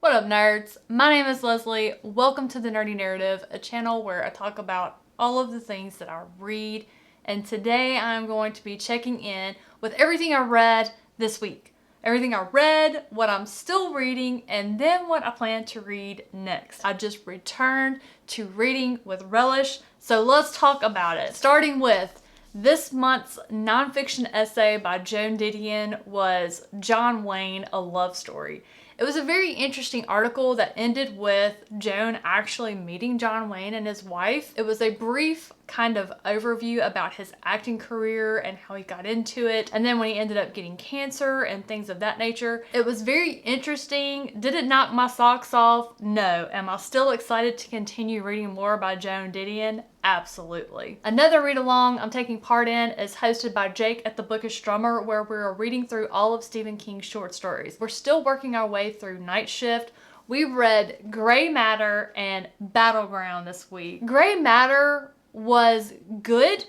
What up, nerds? My name is Leslie. Welcome to The Nerdy Narrative, a channel where I talk about all of the things that I read. And today I'm going to be checking in with everything I read this week. Everything I read, what I'm still reading, and then what I plan to read next. I just returned to reading with Relish, so let's talk about it. Starting with this month's nonfiction essay by Joan Didion was John Wayne, A Love Story. It was a very interesting article that ended with Joan actually meeting John Wayne and his wife. It was a brief kind of overview about his acting career and how he got into it, and then when he ended up getting cancer and things of that nature. It was very interesting. Did it knock my socks off? No. Am I still excited to continue reading more by Joan Didion? Absolutely. Another read along I'm taking part in is hosted by Jake at the Bookish Drummer, where we're reading through all of Stephen King's short stories. We're still working our way through Night Shift. We read Gray Matter and Battleground this week. Gray Matter was good,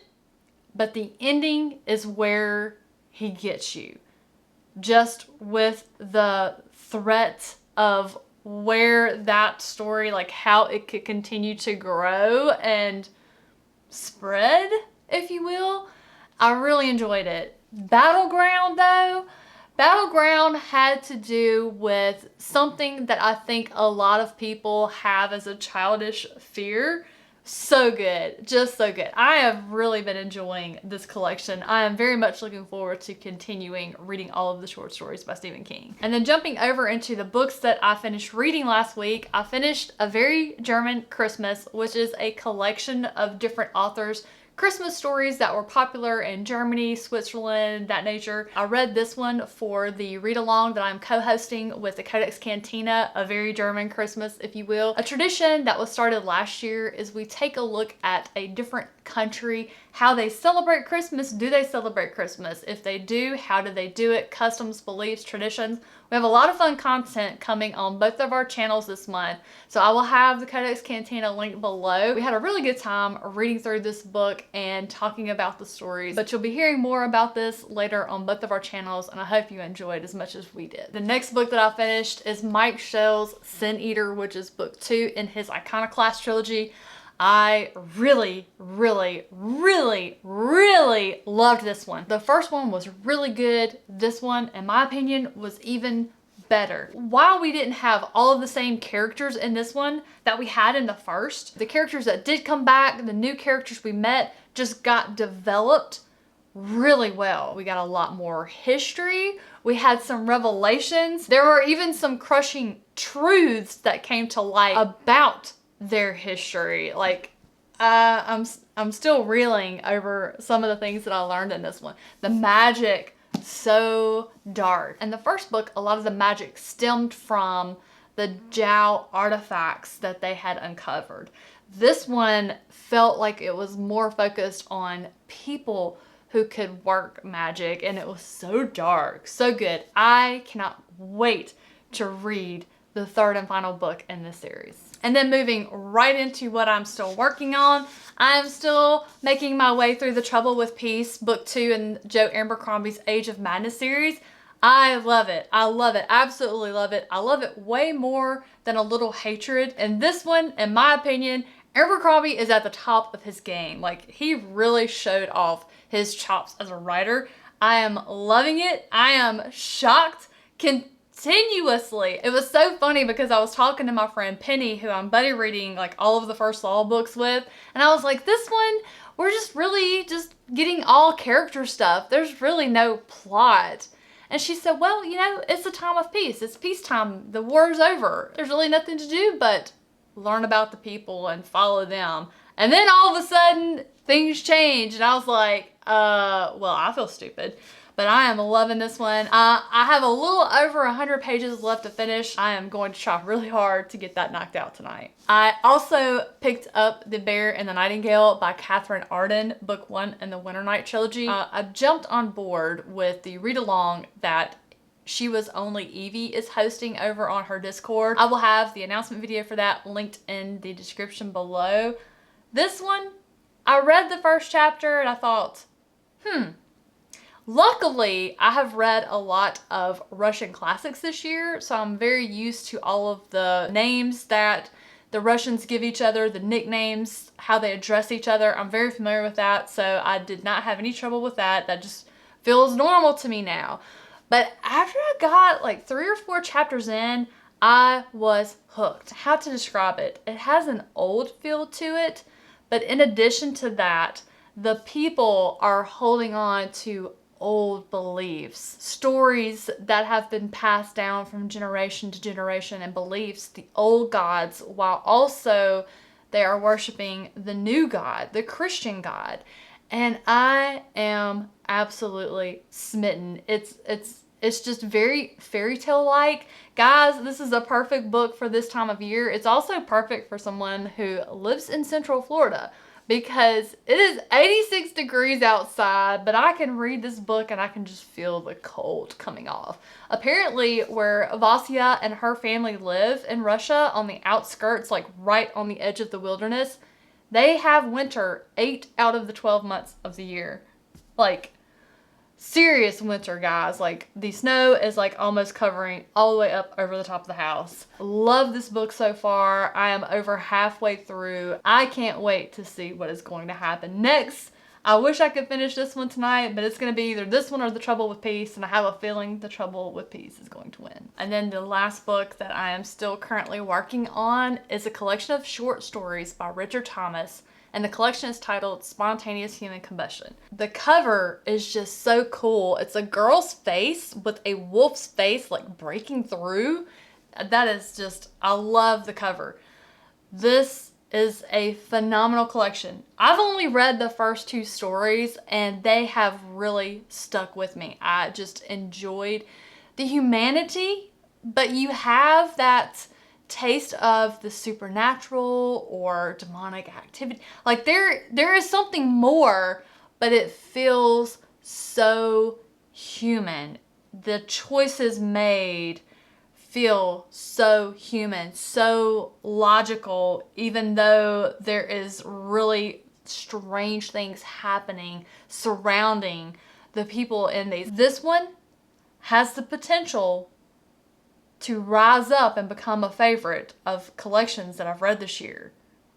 but the ending is where he gets you. Just with the threat of where that story, like how it could continue to grow and spread, if you will. I really enjoyed it. Battleground though, Battleground had to do with something that I think a lot of people have as a childish fear. So good, just so good. I have really been enjoying this collection. I am very much looking forward to continuing reading all of the short stories by Stephen King. And then jumping over into the books that I finished reading last week, I finished A Very German Christmas, which is a collection of different authors' Christmas stories that were popular in Germany, Switzerland, that nature. I read this one for the read-along that I'm co-hosting with the Codex Cantina, A Very German Christmas, if you will. A tradition that was started last year is we take a look at a different country, how they celebrate Christmas. Do they celebrate Christmas? If they do, how do they do it? Customs, beliefs, traditions. We have a lot of fun content coming on both of our channels this month, so I will have the Codex Cantina linked below. We had a really good time reading through this book and talking about the stories, but you'll be hearing more about this later on both of our channels, and I hope you enjoyed as much as we did. The next book that I finished is Mike Shell's Sin Eater, which is book 2 in his Iconoclast trilogy. I really loved this one. The first one was really good. This one, in my opinion, was even better. While we didn't have all of the same characters in this one that we had in the first, the characters that did come back, the new characters we met, just got developed really well. We got a lot more history. We had some revelations. There were even some crushing truths that came to light about their history. Like, I'm still reeling over some of the things that I learned in this one. The magic, so dark. In the first book, a lot of the magic stemmed from the Jiao artifacts that they had uncovered. This one felt like it was more focused on people who could work magic, and it was so dark, so good. I cannot wait to read the third and final book in this series. And then moving right into what I'm still working on, I'm still making my way through The Trouble with Peace, book 2 in Joe Abercrombie's Age of Madness series. I love it. I love it. Absolutely love it. I love it way more than A Little Hatred. And this one, in my opinion, Abercrombie is at the top of his game. Like, he really showed off his chops as a writer. I am loving it. I am shocked continuously. It was so funny because I was talking to my friend Penny, who I'm buddy reading like all of the First Law books with, and I was like, this one, we're just really just getting all character stuff. There's really no plot. And she said, well, you know, it's a time of peace. It's peacetime. The war's over. There's really nothing to do but learn about the people and follow them. And then all of a sudden, things change. And I was like, well, I feel stupid. But I am loving this one. I have a little over 100 pages left to finish. I am going to try really hard to get that knocked out tonight. I also picked up The Bear and the Nightingale by Catherine Arden, book 1 in the Winter Night trilogy. I jumped on board with the read-along that She Was Only Evie is hosting over on her Discord. I will have the announcement video for that linked in the description below. This one, I read the first chapter and I thought, Luckily, I have read a lot of Russian classics this year, so I'm very used to all of the names that the Russians give each other, the nicknames, how they address each other. I'm very familiar with that, so I did not have any trouble with that. That just feels normal to me now. But after I got like 3 or 4 chapters in, I was hooked. How to describe it? It has an old feel to it, but in addition to that, the people are holding on to old beliefs, stories that have been passed down from generation to generation, and beliefs, the old gods, while also they are worshiping the new God, the Christian God. And I am absolutely smitten. It's just very fairy tale like. Guys, this is a perfect book for this time of year. It's also perfect for someone who lives in Central Florida, because it is 86 degrees outside, but I can read this book and I can just feel the cold coming off. Apparently, where Vasya and her family live in Russia, on the outskirts, like right on the edge of the wilderness, they have winter 8 out of the 12 months of the year. Like, serious winter, guys. Like, the snow is like almost covering all the way up over the top of the house. Love this book so far. I am over halfway through. I can't wait to see what is going to happen next. I wish I could finish this one tonight, but it's going to be either this one or The Trouble with Peace, and I have a feeling The Trouble with Peace is going to win. And then the last book that I am still currently working on is a collection of short stories by Richard Thomas, and the collection is titled Spontaneous Human Combustion. The cover is just so cool. It's a girl's face with a wolf's face like breaking through. That is just, I love the cover. This is a phenomenal collection. I've only read the first 2 stories and they have really stuck with me. I just enjoyed the humanity, but you have that taste of the supernatural or demonic activity. Like there is something more, but it feels so human. The choices made feel so human, so logical, even though there is really strange things happening surrounding the people in these. This one has the potential to rise up and become a favorite of collections that I've read this year.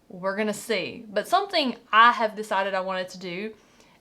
We're gonna see. But something I have decided I wanted to do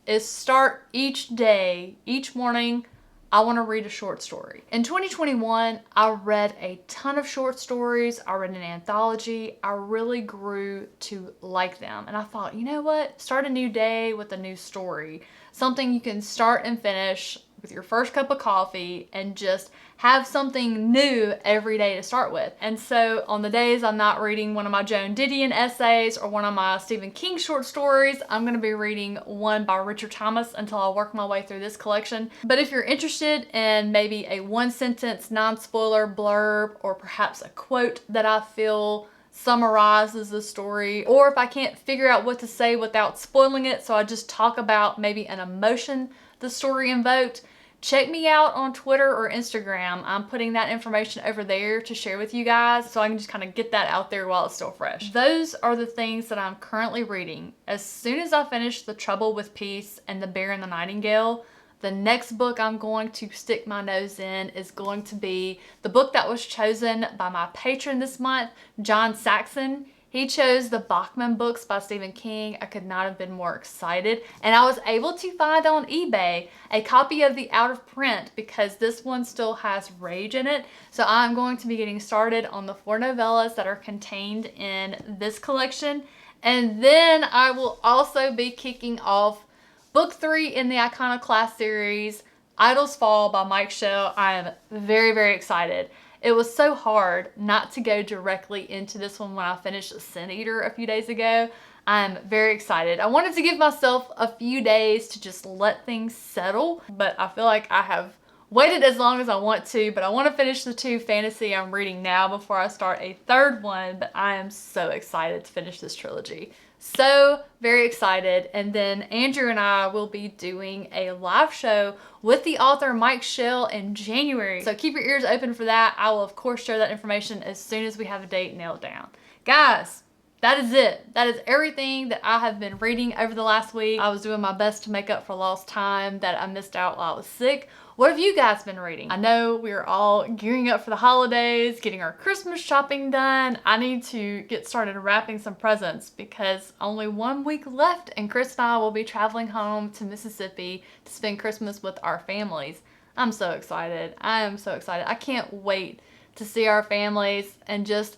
is start each day, each morning, I want to read a short story. In 2021, I read a ton of short stories. I read an anthology. I really grew to like them. And I thought, you know what? Start a new day with a new story. Something you can start and finish with your first cup of coffee and just have something new every day to start with. And so on the days I'm not reading one of my Joan Didion essays or one of my Stephen King short stories, I'm going to be reading one by Richard Thomas until I work my way through this collection. But if you're interested in maybe a 1-sentence non-spoiler blurb, or perhaps a quote that I feel summarizes the story, or if I can't figure out what to say without spoiling it, so I just talk about maybe an emotion the story invoked, check me out on Twitter or Instagram. I'm putting that information over there to share with you guys, so I can just kind of get that out there while it's still fresh. Those are the things that I'm currently reading. As soon as I finish The Trouble with Peace and The Bear and the Nightingale, the next book I'm going to stick my nose in is going to be the book that was chosen by my patron this month, John Saxon. He chose the Bachman books by Stephen King. I could not have been more excited. And I was able to find on eBay a copy of the out of print because this one still has Rage in it. So I'm going to be getting started on the 4 novellas that are contained in this collection. And then I will also be kicking off book 3 in the Iconoclast series, Idols Fall by Mike Shell. I am very, very excited. It was so hard not to go directly into this one when I finished Sin Eater a few days ago. I'm very excited. I wanted to give myself a few days to just let things settle, but I feel like I have waited as long as I want to, but I want to finish the 2 fantasy I'm reading now before I start a 3rd one, but I am so excited to finish this trilogy. So very excited. And then Andrew and I will be doing a live show with the author Mike Shell in January. So keep your ears open for that. I will of course share that information as soon as we have a date nailed down. Guys, that is it. That is everything that I have been reading over the last week. I was doing my best to make up for lost time that I missed out while I was sick. What have you guys been reading? I know we're all gearing up for the holidays, getting our Christmas shopping done. I need to get started wrapping some presents because only 1 week left and Chris and I will be traveling home to Mississippi to spend Christmas with our families. I'm so excited. I am so excited. I can't wait to see our families and just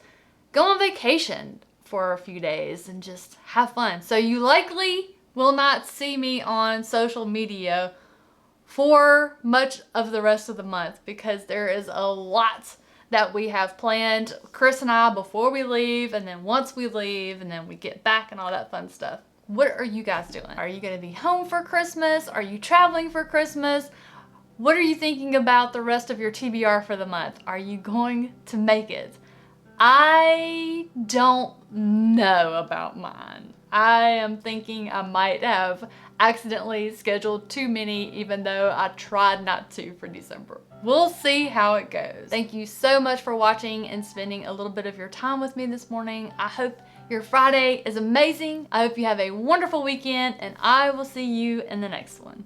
go on vacation for a few days and just have fun. So you likely will not see me on social media for much of the rest of the month because there is a lot that we have planned, Chris and I, before we leave, and then once we leave, and then we get back and all that fun stuff. What are you guys doing? Are you gonna be home for Christmas? Are you traveling for Christmas? What are you thinking about the rest of your TBR for the month? Are you going to make it? I don't know about mine. I am thinking I might have accidentally scheduled too many even though I tried not to for December. We'll see how it goes. Thank you so much for watching and spending a little bit of your time with me this morning. I hope your Friday is amazing. I hope you have a wonderful weekend and I will see you in the next one.